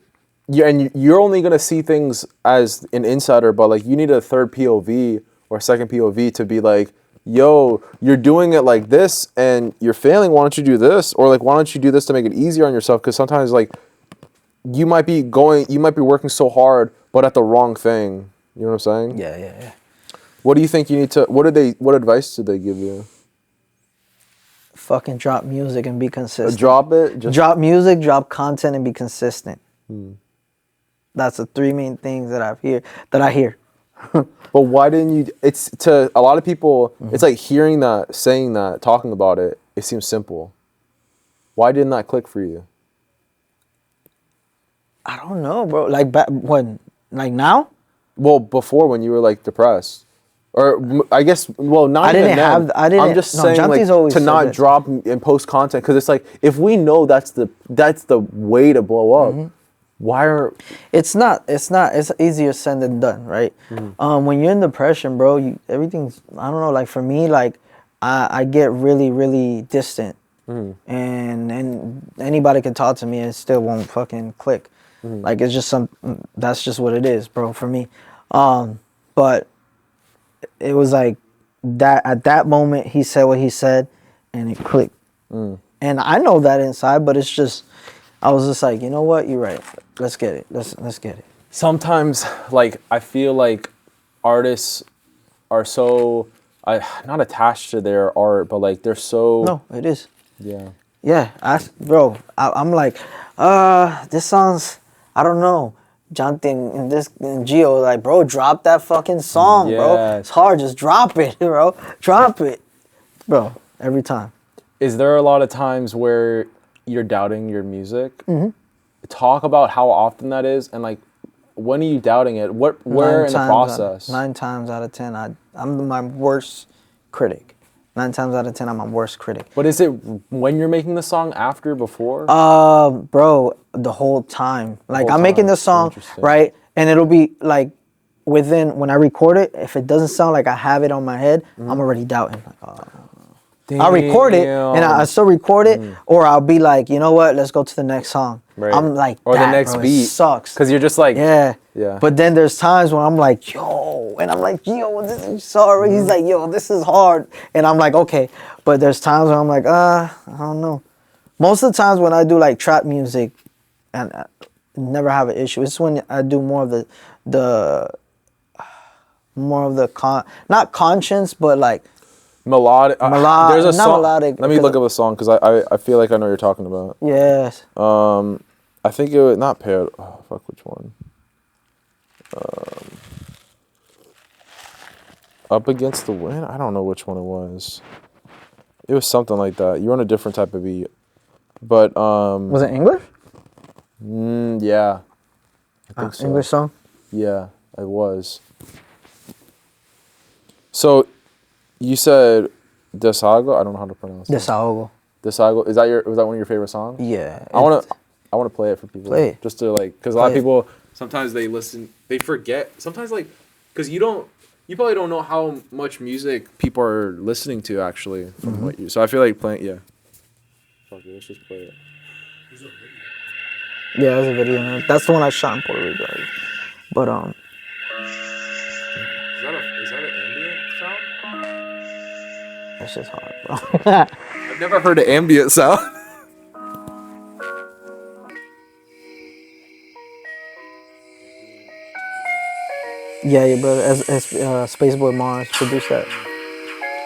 Yeah, and you're only gonna see things as an insider, but like you need a third POV or second POV to be like, yo, you're doing it like this and you're failing. Why don't you do this? Or like, why don't you do this to make it easier on yourself? Because sometimes like you might be working so hard, but at the wrong thing. You know what I'm saying? Yeah. What do you think you need to? What advice did they give you? Fucking drop music and be consistent. Drop it. Drop music, drop content, and be consistent. That's the three main things that I hear. But why didn't you? It's to a lot of people. It's like hearing that, saying that, talking about it. It seems simple. Why didn't that click for you? I don't know, bro. Like back when, like now? Well, before when you were like depressed, or I guess, well, not even then. I'm just saying, like, to not drop and post content, because it's like if we know that's the way to blow up. Why are it's easier said than done, right? When you're in depression, bro, everything's, I don't know, like for me, like I get really, really distant, and anybody can talk to me and it still won't fucking click. Like it's just that's just what it is, bro, for me. But it was like that at that moment he said what he said and it clicked. And I know that inside, but it's just, I was just like, you know what? You're right. Let's get it. Let's get it. Sometimes, like, I feel like artists are so not attached to their art, but like they're so. No, it is. Yeah. Yeah, I'm like, this sounds, I don't know, Jonathan and Gio, like, bro, drop that fucking song, bro. It's hard, just drop it, bro. Drop it, bro. Every time. Is there a lot of times where you're doubting your music? talk about how often that is, and like, when are you doubting it? Where in the process? 9 times out of 10, I'm my worst critic. 9 times out of 10, I'm my worst critic. But is it when you're making the song, after, before? Bro, the whole time. Like, I'm making the song, right? And it'll be like, when I record it, if it doesn't sound like I have it on my head, I'm already doubting. Like, oh. I'll record it, and I still record it, or I'll be like, you know what, let's go to the next song. Right. I'm like, or that, the next bro, beat. it sucks. Because you're just like, yeah. Yeah. But then there's times when I'm like, yo, and I'm like, yo, this is sorry. He's like, yo, this is hard. And I'm like, okay. But there's times when I'm like, I don't know. Most of the times when I do like trap music, and I never have an issue. It's when I do more of not conscience, but like melodic. There's a song. Melodic. Let me look up a song, because I feel like I know what you're talking about. Yes. I think it was not paired. Oh, fuck, which one? Up Against the Wind? I don't know which one it was. It was something like that. You're on a different type of beat. But was it English? Yeah. I think so. English song? Yeah, it was. So you said Desahogo? I don't know how to pronounce it. Desahogo. Desahogo. Was that one of your favorite songs? Yeah. I want to play it for people. Play it. Just to like, because a lot of people, sometimes they listen, they forget. Sometimes like, because you probably don't know how much music people are listening to actually. From what you, so I feel like playing, yeah. Fuck it, let's just play it. Yeah, there's a video. That's the one I shot in Puerto Rico. But Is that an ambient sound? that's just hard, bro. I've never heard an ambient sound. Yeah, your brother, as Spaceboy Mars produced that.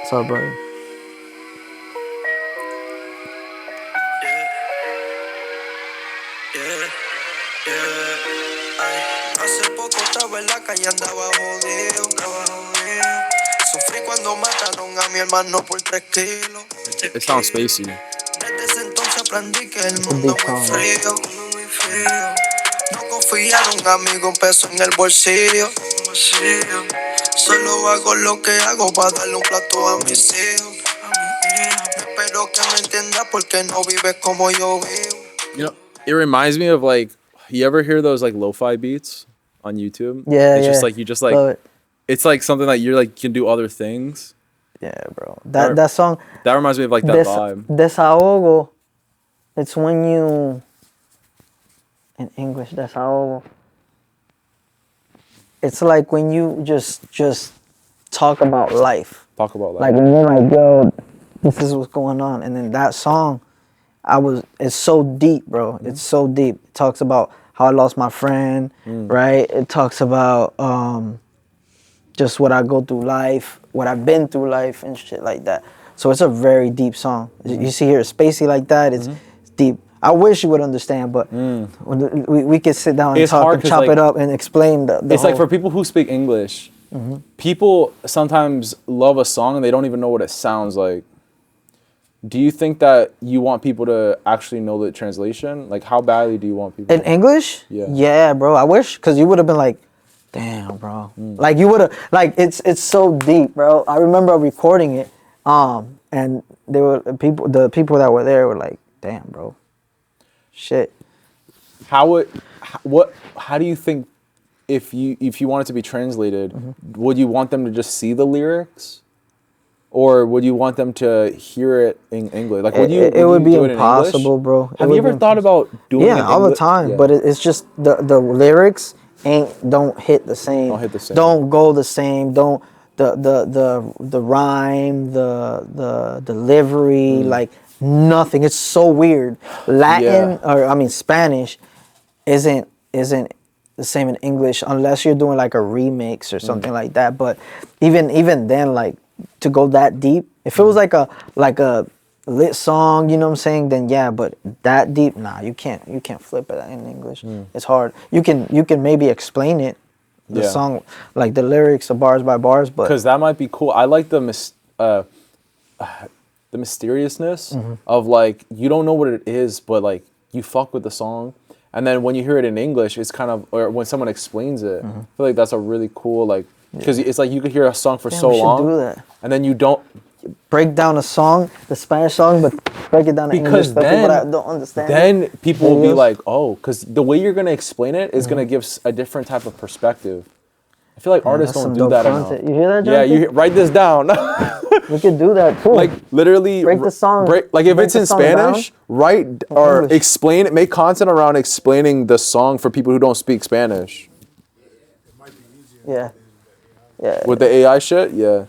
It's our brother. Hace poco estaba en la calle, andaba jodido. Sufrí cuando mataron a mi hermano por 3 kilos. It sounds spacey. Desde ese entonces aprendí que el mundo es muy frío. No confía en un amigo, un peso en el bolsillo. Solo hago lo que hago para darle un plato a mis hijos. Espero que me entienda porque no vives como yo vivo. You know, it reminds me of like, you ever hear those like lo-fi beats on YouTube? Yeah, it's just like, you just like, it's like something that you're like, can do other things. Yeah, bro. That song. That reminds me of like that vibe. Desahogo. It's when you, in English, desahogo. It's like when you just talk about life. Talk about life. Like when you're like, yo, this is what's going on. And then that song, it's so deep, bro. It's so deep. It talks about how I lost my friend, right? It talks about just what I go through life, what I've been through life and shit like that. So it's a very deep song. You see here, spacey like that, it's deep. I wish you would understand, but we could sit down and it's talk hard and chop like, it up and explain the it's whole. like for people who speak English, people sometimes love a song and they don't even know what it sounds like. Do you think that you want people to actually know the translation? Like, how badly do you want people in English? Yeah. Yeah, bro. I wish, because you would have been like, damn, bro. Like, you would have, like, it's so deep, bro. I remember recording it, and the people that were there were like, damn, bro. Shit. How do you think, if you want it to be translated, would you want them to just see the lyrics? Or would you want them to hear it in English? Like, would you? It would be impossible, bro. Have you ever thought about doing it in all the time, yeah. but it's just the lyrics don't hit the same. Don't hit the same. Don't go the same. Don't the rhyme, the delivery, like nothing. It's so weird. Latin or Spanish isn't the same in English unless you're doing like a remix or something like that. But even then, like, to go that deep, if it was like a lit song, you know what I'm saying, then yeah, but that deep, nah, you can't flip it in English. It's hard. You can maybe explain it, the song, like the lyrics, the bars by bars, but because that might be cool. I like the mysteriousness of, like, you don't know what it is, but like you fuck with the song, And then when you hear it in English, it's kind of, or when someone explains it, I feel like that's a really cool, like, because it's like you could hear a song for so we should long, do that. and then you don't. Break down a song, the Spanish song, but break it down in English for people that don't understand. Then people will be like, oh, because the way you're going to explain it is going to give a different type of perspective. I feel like artists don't do that enough. You hear that, Yeah, Jonathan? write this down. We could do that too. Like literally break the song. Like if it's in Spanish, write or explain it. Make content around explaining the song for people who don't speak Spanish. Yeah. Yeah. With the AI shit, yeah.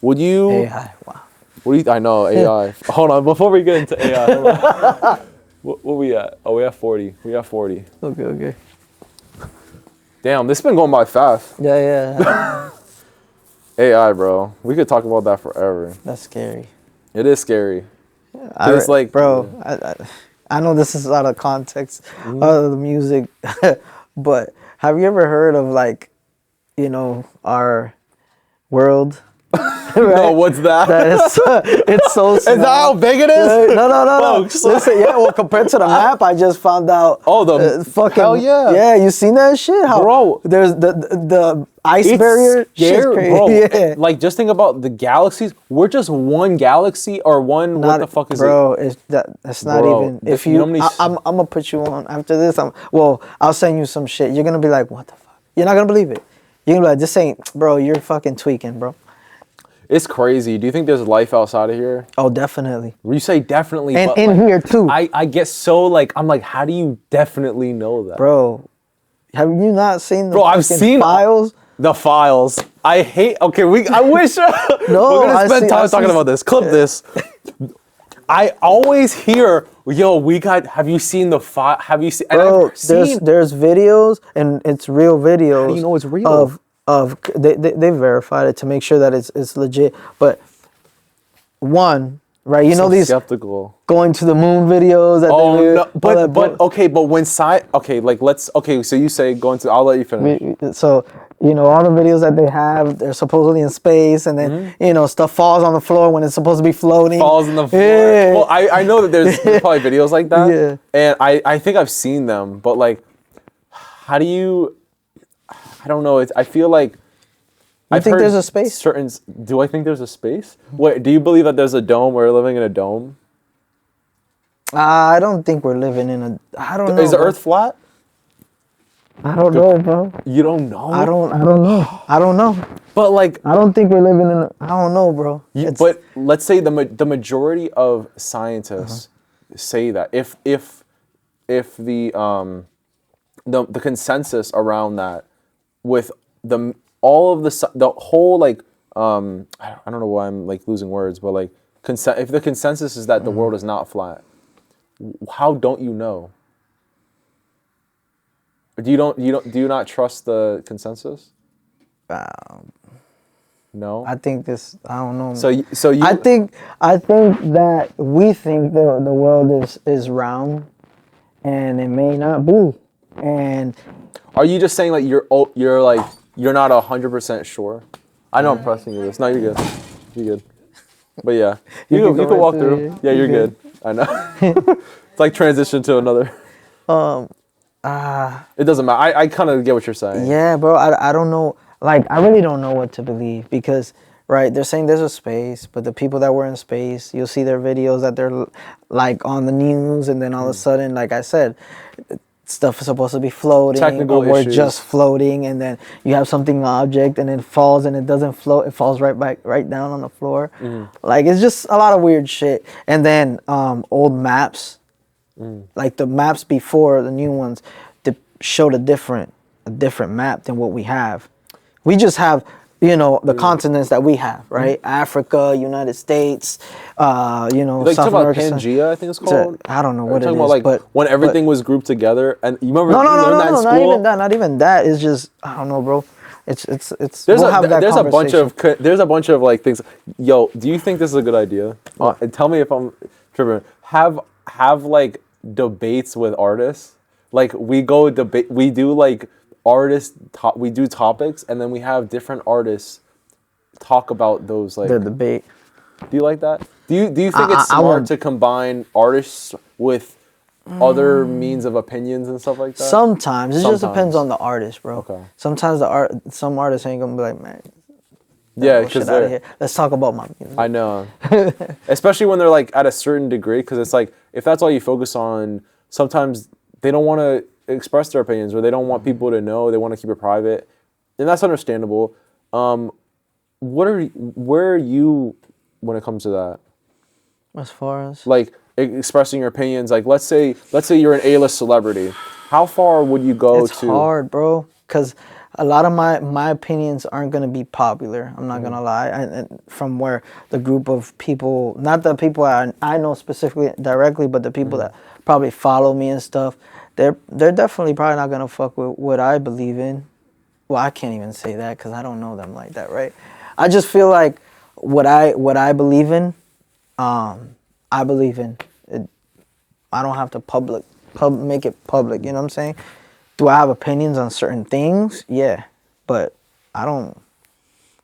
Would you? AI. Wow. What do you? I know AI. Hold on, before we get into AI, hold on. What we at? Oh, we have 40. We have 40. Okay. Damn, this has been going by fast. Yeah. AI, bro. We could talk about that forever. That's scary. It is scary. It's like, bro, I know this is out of context of the music, but have you ever heard of like, our world? Right? No, what's that? It's so small. Is that how big it is? No. Listen, well, compared to the map, I just found out. Oh, the fucking hell yeah. Yeah, you seen that shit? How, bro, there's the ice barrier. Scary, crazy. bro. Yeah. Like, just think about the galaxies. We're just one galaxy or one. What the fuck is bro, it? That's not Bro, even. If you, I'm gonna put you on after this. I'll send you some shit. You're gonna be like, what the fuck? You're not gonna believe it. You're gonna be like, this ain't, bro. You're fucking tweaking, bro. It's crazy. Do you think there's life outside of here? Oh, definitely. You say definitely, and but in here too. I get so like, I'm like, how do you definitely know that, bro? Have you not seen the I've seen files? The files. I hate. Okay, I wish. No, we're gonna spend time talking about this. Clip this. I always hear, yo, have you seen the file? Have you seen? Bro, there's videos, and it's real videos. How do you know it's real? They verified it to make sure that it's legit. But right? You know these skeptical going to the moon videos. But when so you say going to. I'll let you finish. So all the videos that they have, they're supposedly in space, and then stuff falls on the floor when it's supposed to be floating. Falls on the floor. Yeah. Well, I know that there's probably videos like that. Yeah. And I think I've seen them, but like, how do you? I don't know. I feel like. I think there's a space. Do I think there's a space? Wait, do you believe that there's a dome? We're living in a dome? I don't think we're living in a. I don't know. Is the Earth flat? I don't know, bro. You don't know? I don't know. I don't know. But like, I don't think we're living in a. I don't know, bro. But let's say the majority of scientists say that if the consensus around that with the whole like I don't know why I'm like losing words, but like if the consensus is that the world is not flat, how don't you know? Do you not trust the consensus? No. I think this. I don't know. So you. I think that we think the world is round, and it may not be. And are you just saying like you're not 100% sure? I know I'm pressing you. It's not. You're good. You're good. But yeah, you can walk through. Yeah, you're good. I know. It's like transition to another. It doesn't matter. I kind of get what you're saying. Yeah, bro. I don't know. Like, I really don't know what to believe because, right, they're saying there's a space, but the people that were in space, you'll see their videos that they're like on the news, and then all of a sudden, like I said, stuff is supposed to be floating, technical or issues. we're just floating, and then you have something object, and it falls, and it doesn't float. It falls right down on the floor. Like, it's just a lot of weird shit. And then old maps. Like the maps before the new ones, showed a different map than what we have. We just have, the continents that we have, right? Africa, United States, like South America. Pangea, I think it's called. I don't know what it is. About, like, but when everything was grouped together, and you remember? No, that in school? not even that. It's just I don't know, bro. It's. There's There's a bunch of like things. Yo, do you think this is a good idea? And tell me if I'm tripping. Have like debates with artists. Like we go debate. We do like we do topics, and then we have different artists talk about those like the debate. Do you like that? Do you think it's smart to combine artists with other means of opinions and stuff like that? Sometimes. It just depends on the artist, bro. Okay. Sometimes some artists ain't gonna be like, man, yeah, because let's talk about my music. I know. Especially when they're like at a certain degree, because it's like, if that's all you focus on, sometimes they don't want to express their opinions, or they don't want people to know, they want to keep it private. And that's understandable. Where are you when it comes to that? As far as like expressing your opinions, like let's say you're an A-list celebrity, how far would you go it's to? It's hard, bro, because a lot of my opinions aren't gonna be popular. I'm not gonna lie. And from where the group of people, not the people I know specifically directly, but the people that probably follow me and stuff, they're definitely probably not gonna fuck with what I believe in. Well, I can't even say that because I don't know them like that, right? I just feel like what I believe in, I believe in it. I don't have to make it public. You know what I'm saying? Do I have opinions on certain things? Yeah, but I don't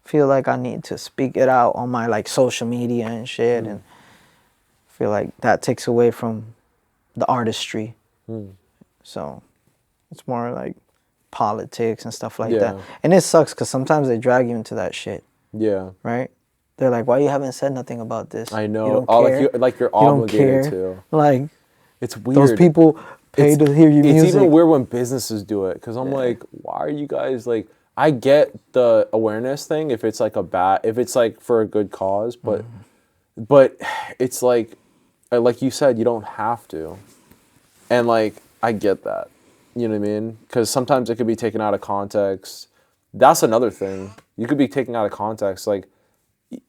feel like I need to speak it out on my like social media and shit, and feel like that takes away from the artistry. So it's more like politics and stuff like that, and it sucks because sometimes they drag you into that shit. Yeah. Right? They're like, why you haven't said nothing about this? I know. Like you're obligated to. Like, it's weird. Those people pay to hear your music. It's even weird when businesses do it, because I'm like, why are you guys like? I get the awareness thing if it's like if it's like for a good cause, but it's like you said, you don't have to, and like I get that. You know what I mean? Because sometimes it could be taken out of context. That's another thing. You could be taken out of context.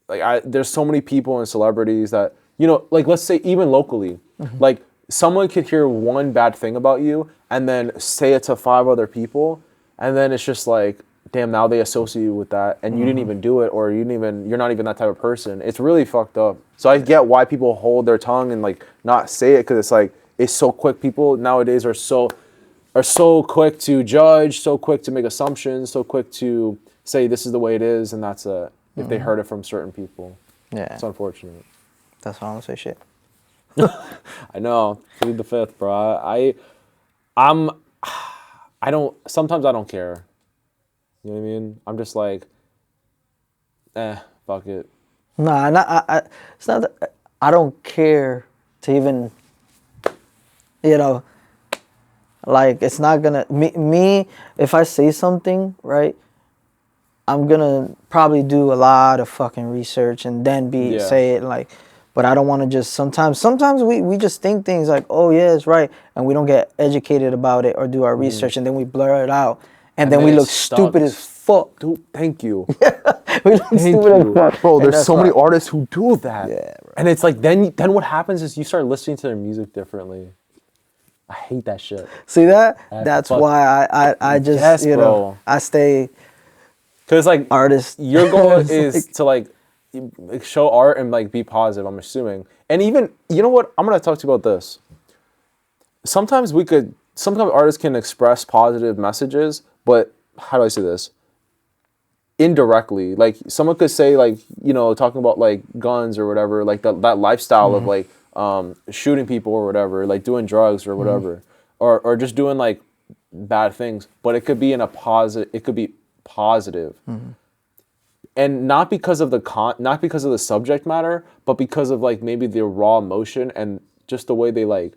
There's so many people and celebrities that, you know, like let's say even locally, like someone could hear one bad thing about you and then say it to 5 other people, and then it's just like, damn, now they associate you with that, and you didn't even do it, or you're not even that type of person. It's really fucked up. So I get why people hold their tongue and like not say it, because it's like it's so quick. People nowadays are so quick to judge, so quick to make assumptions, so quick to say this is the way it is, and that's it. If they heard it from certain people. Yeah. It's unfortunate. That's why I don't say shit. I know. Plead the fifth, bro. Sometimes I don't care. You know what I mean? I'm just like, fuck it. Nah, it's not that I don't care to even, you know, like, it's not gonna, me, if I say something, right, I'm gonna probably do a lot of fucking research and then say it, like, but I don't want to just, sometimes we just think things like, oh yeah, it's right, and we don't get educated about it or do our research, and then we blur it out, and then we look stupid as fuck. Dude, thank you. We look stupid as fuck. Bro, there's so many artists who do that. Yeah, bro. And it's like, then what happens is you start listening to their music differently. I hate that shit. See that? That's why I just, you know, I stay. Because like artist, your goal is to like show art and like be positive, I'm assuming. And even, you know what? I'm gonna talk to you about this. Sometimes artists can express positive messages, but how do I say this? Indirectly. Like someone could say, like, you know, talking about like guns or whatever, like that lifestyle of like shooting people or whatever, like doing drugs or whatever, or just doing like bad things. But it could be in a positive. It could be positive, and not because of the subject matter, but because of like maybe the raw emotion and just the way they like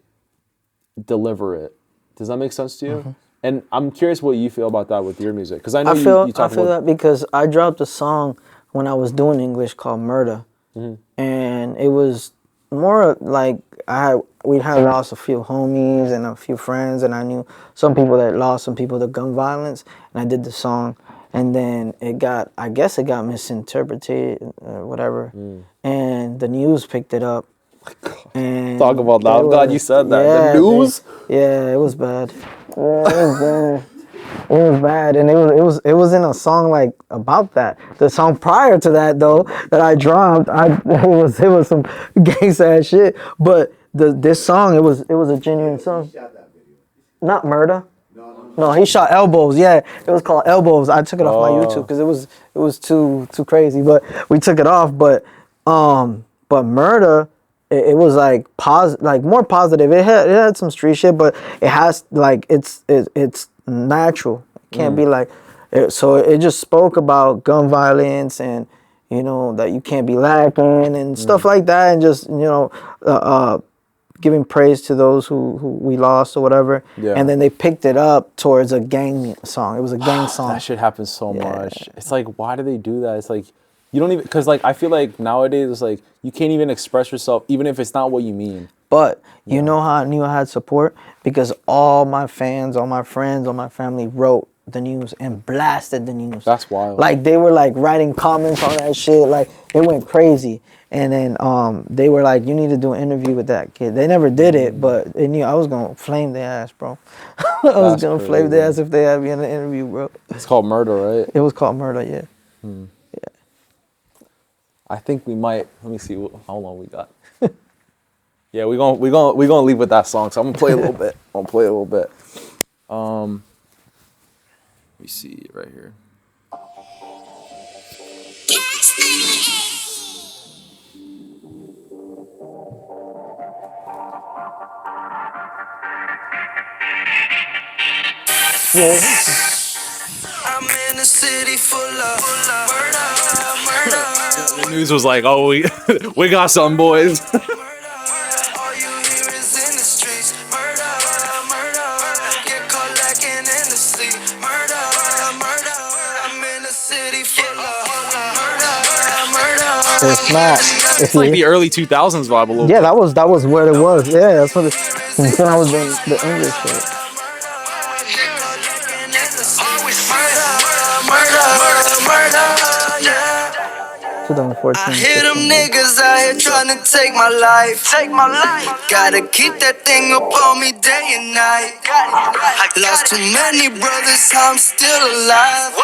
deliver it. Does that make sense to you? And I'm curious what you feel about that with your music, because I know you talk about. I feel that because I dropped a song when I was doing English called Murder, and it was more like we had lost a few homies and a few friends, and I knew some people that lost some people to gun violence, and I did the song, and then I guess it got misinterpreted or whatever, and the news picked it up. And talk about that. I'm glad you said that. Yeah, the news? It was bad. Yeah, it was bad. It was bad, and it was in a song like about that. The song prior to that though that I dropped, it was some gangsta ass shit. But this song, it was a genuine song. He shot that video. Not Murder. No, he shot Elbows. Yeah, it was called Elbows. I took it off my YouTube because it was too crazy. But we took it off. But Murder, it was like like more positive. It had some street shit, but it has like it's natural. It can't be like so it just spoke about gun violence and that you can't be lacking and stuff like that, and just giving praise to those who we lost or whatever. Yeah. And then they picked it up towards a gang song. It was a gang song. That shit happens so much. It's like, why do they do that? It's like, you don't even, because like I feel like nowadays it's like you can't even express yourself even if it's not what you mean. But you know how I knew I had support? Because all my fans, all my friends, all my family wrote the news and blasted the news. That's wild. Like they were like writing comments on that shit. Like it went crazy. And then they were like, you need to do an interview with that kid. They never did it, but they knew I was gonna flame their ass, bro. I was gonna flame their ass if they had me in an interview, bro. It's called Murder, right? It was called Murder, yeah. I think we might. Let me see how long we got. Yeah, we gonna leave with that song. So I'm gonna play a little bit. Let me see right here. I'm in a city full of murder. The news was like, oh, we got some boys. All you hear is in the streets. Murder. Get caught lacking in the sleep. Murder. I'm in a city full of murder. It's not. It's like the early 2000s vibe a little bit. Yeah, that was what it was. Yeah, that's what since then I was doing the English shit. Murder, yeah. 2014. I hear them niggas out here trying to take my life. Gotta keep that thing up on me day and night. Lost too many brothers, I'm still alive.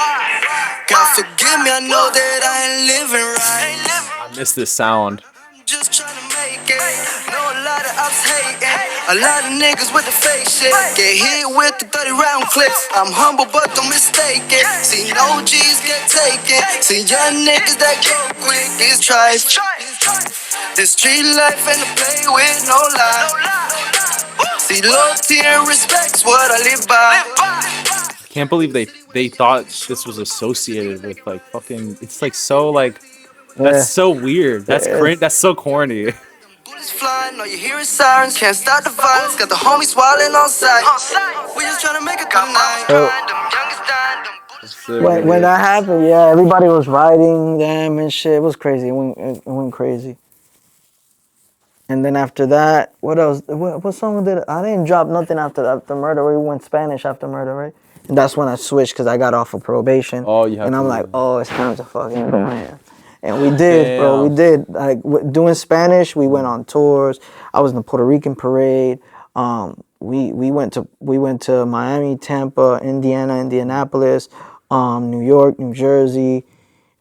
God forgive me, I know that I ain't living right. I miss this sound. Just trying to make it. Know a lot of ops hating. A lot of niggas with the fake shit. Get hit with the 30-round clips. I'm humble, but don't mistake it. See, no G's get taken. See, young niggas that go quick is trife. This street life ain't to play with, no lie. See, loyalty and respect's what I live by. Can't believe they thought this was associated with like fucking. It's like so like. That's so weird. That's that's so corny. Bullets flying, all you hear is sirens. Can't stop the violence. Got the homies swallowing on sight. We just trying to make a good night. When that happened, yeah, everybody was writing them and shit. It was crazy. It went crazy. And then after that, what else? What song did I didn't drop nothing after Murder. We went Spanish after Murder, right? And that's when I switched because I got off of probation. Oh, you have and I'm to, like, oh, it's time to fucking go, man. And we did, bro. We did. Like doing Spanish, we went on tours. I was in the Puerto Rican parade. We went to Miami, Tampa, Indiana, Indianapolis, New York, New Jersey,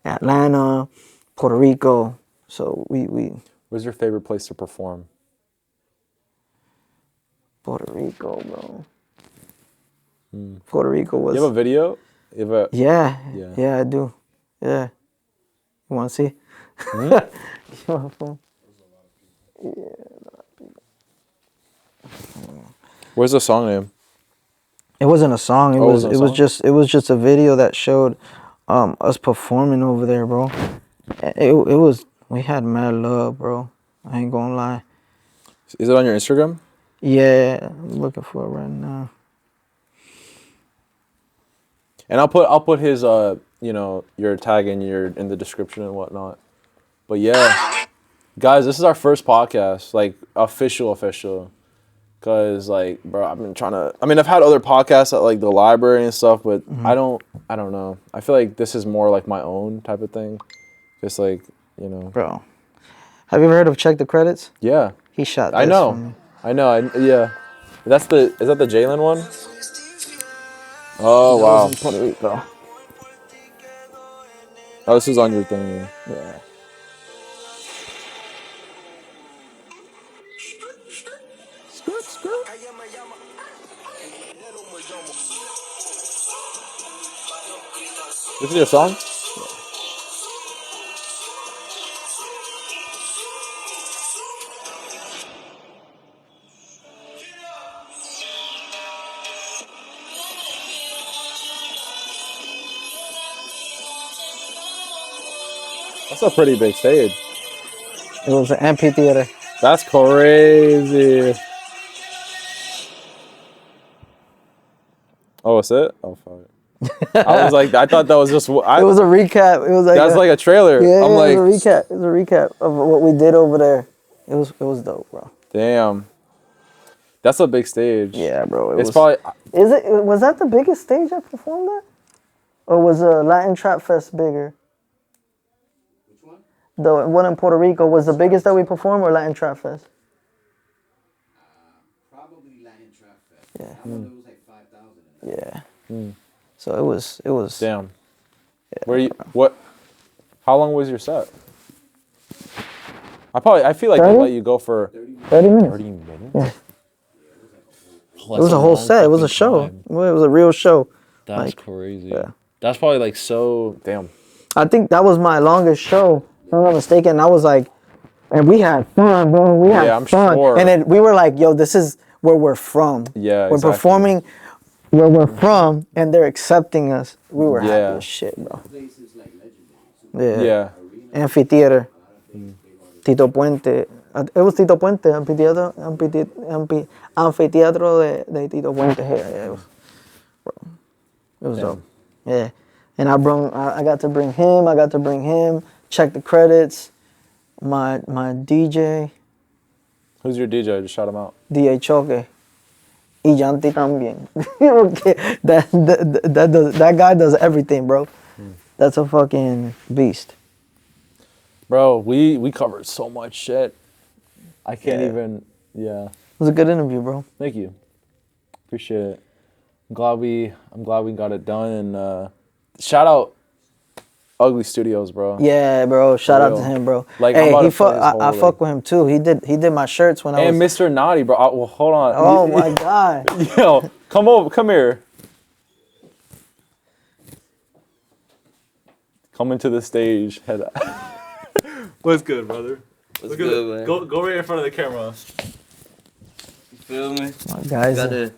Atlanta, Puerto Rico. So we. Where's your favorite place to perform? Puerto Rico, bro. Puerto Rico was. You have a video? Yeah, I do. Yeah. You want to see? You want a phone? Where's the song name? It wasn't a song. It was just a video that showed us performing over there, bro. We had mad love, bro. I ain't gonna lie. Is it on your Instagram? Yeah, I'm looking for it right now. And I'll put his your tag in the description and whatnot. But yeah, guys, this is our first podcast, like official. Cause like, bro, I've been trying to. I mean, I've had other podcasts at like the library and stuff, but I don't know. I feel like this is more like my own type of thing. Just like, Bro, have you ever heard of Check the Credits? Yeah. He shot this I know. for me. Yeah. Is that the Jalen one? Oh wow. Puerto Rico. Oh, this is on your thing. Yeah. This is your song? That's a pretty big stage. It was an amphitheater. That's crazy. Oh, that's it? Oh, fuck. I was like, I thought that was just. It was a recap. It was like that's like a trailer. Yeah, I'm like, it was a recap. It was a recap of what we did over there. It was dope, bro. damn. That's a big stage. Yeah, bro. It's probably. Was that the biggest stage I performed at? Or was Latin Trap Fest bigger? Which one? The one in Puerto Rico was the biggest that we performed, or Latin Trap Fest? Probably Latin Trap Fest. Yeah. That one, it was like 5,000. Yeah. So it was. Damn. Where you? What? How long was your set? I feel like they 30? let you go for 30 minutes. 30 minutes. Yeah. It was a whole set. It was a show. Well, it was a real show. That's Like, crazy. yeah. That's probably like so. Damn. I think that was my longest show, if I'm not mistaken. I was like, and we had fun, bro. We had Yeah, I'm fun. sure. And then we were like, yo, this is where we're from. Yeah, We're exactly. performing where we're from, and they're accepting us. We were Yeah. happy as shit, bro. Place is like legendary. So Yeah. Yeah. Amphitheater. Tito Puente. It was Tito Puente, Anfiteatro de Tito Puente here. Yeah, it was dope. Yeah. And I got to bring him, check the credits, my DJ, Who's your DJ? Just shout him out. DJ Choque. Y Yanti también. Okay. That guy does everything, bro. That's a fucking beast. Bro, we covered so much shit. I can't Yeah. even. Yeah. It was a good interview, bro. Thank you. Appreciate it. I'm glad we got it done, and shout out Ugly Studios, bro. Yeah, bro. Shout out real. to him, bro. Like, I'm hey, about he to play his I whole, fuck with him too. He did my shirts when I And was. Mr. Naughty, bro. Well, hold on. Oh my god. Yo, come here. Coming to the stage. Head up. What's good, brother? What's good, man? Go right in front of the camera. You feel me? My guys. Gotta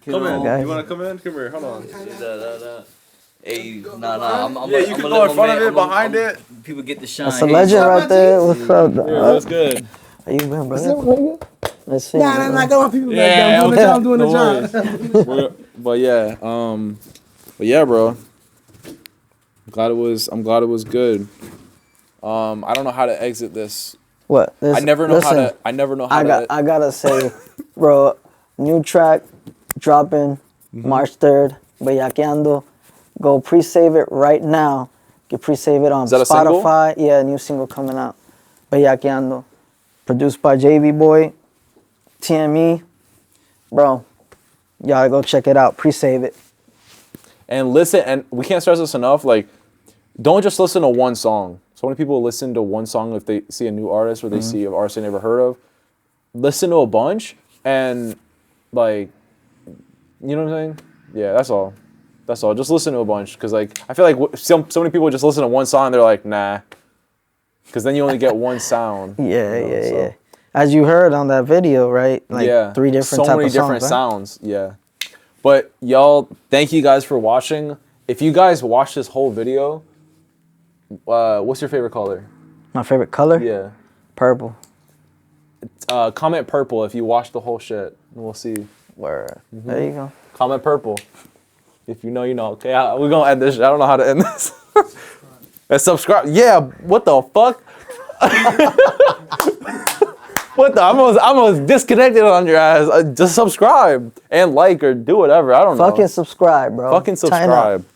Come in. guys. You wanna come in? Come here. Hold on. Hey, nah. I'm Yeah, you can go in front of it, behind it. People get the shine. That's a legend right there. What's up, dog? Yeah, what's good? How you been, brother? Let's see. Nah, bro. I got my people back Yeah, there. I'm doing the job. But yeah, bro. I'm glad it was good. I don't know how to exit this. What? I never know how to. I gotta say, bro, new track dropping March 3rd, Bellaqueando. Go pre-save it right now. You pre-save it on Is that a single? Spotify. Yeah, new single coming out. Bellaqueando. Produced by JV Boy, TME. Bro, y'all go check it out. Pre-save it. And listen, and we can't stress this enough. Like, don't just listen to one song. So many people listen to one song if they see a new artist or they see an artist they never heard of. Listen to a bunch and, like, you know what I'm saying? Yeah, that's all. That's all. Just listen to a bunch, because like I feel like so many people just listen to one song and they're like, nah, because then you only get one sound. Yeah. As you heard on that video, right? Like 3 different so type many of different songs, sounds. Yeah. But y'all, thank you guys for watching. If you guys watch this whole video, what's your favorite color? My favorite color? Yeah. Purple. Comment purple if you watch the whole shit, and we'll see. Word. There you go. Comment purple. If you know, you know. Okay, we're gonna end this shit. I don't know how to end this. And subscribe. Yeah, what the fuck? What the? I'm almost disconnected on your ass. Just subscribe and like or do whatever. I don't know. Fucking subscribe, bro. Fucking Tighten up. subscribe.